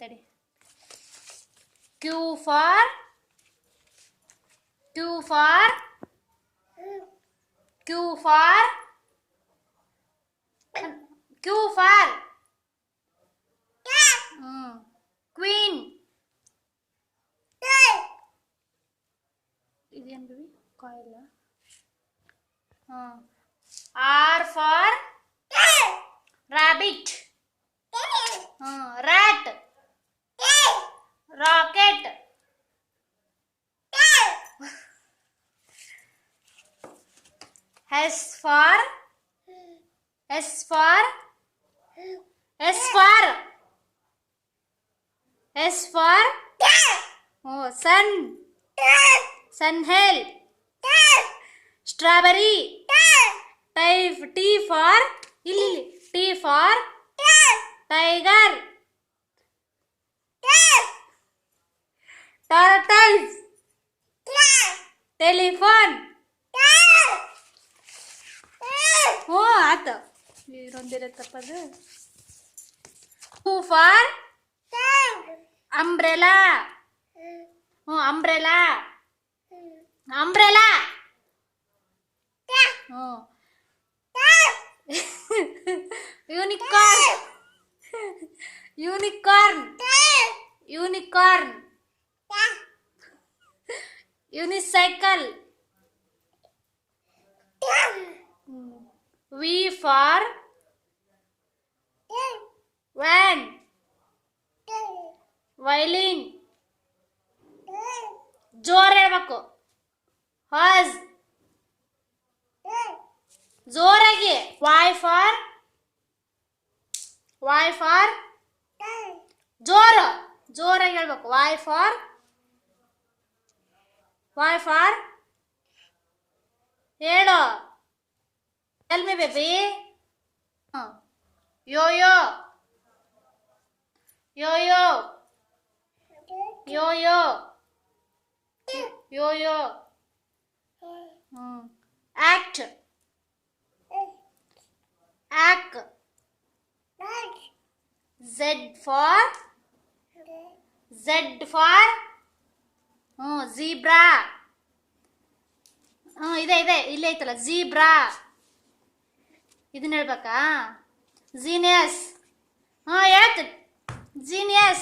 ತಡಿ. Q for Q for Q for Q for Queen. ಇದೇನು baby ಕಾಯಿಲ್ಲ. R for rabbit. Rat. Rocket. S for S for S for S for sun. Sun hell. Strawberry. T for T for tiger. Tortoise. Telephone. ಆತ ಇದೊಂದಿರತ್ತಪ್ಪದು. Who for umbrella. Umbrella. Umbrella. Unicorn. Unicorn. Unicorn. Unicycle. V for van. Violin. ಜೋರ್ ಹೇಳ್ಬೇಕು. Horse. ಜೋರಾಗಿ. Y for ಜೋರಾಗಿ ಹೇಳ್ಬೇಕು. Y for ಹೇಳು. Tell me baby. Yo-yo. Yo-yo. Yo-yo. Yo-yo. Act. Act. Z for zebra. ಇದೆ ಇಲ್ಲೇ ಐತಲ್ಲ zebra. ಇದನ್ನ ಹೇಳ್ಬೇಕಾ? Genius. ಹೇಳ್ತೀನಿ. Genius.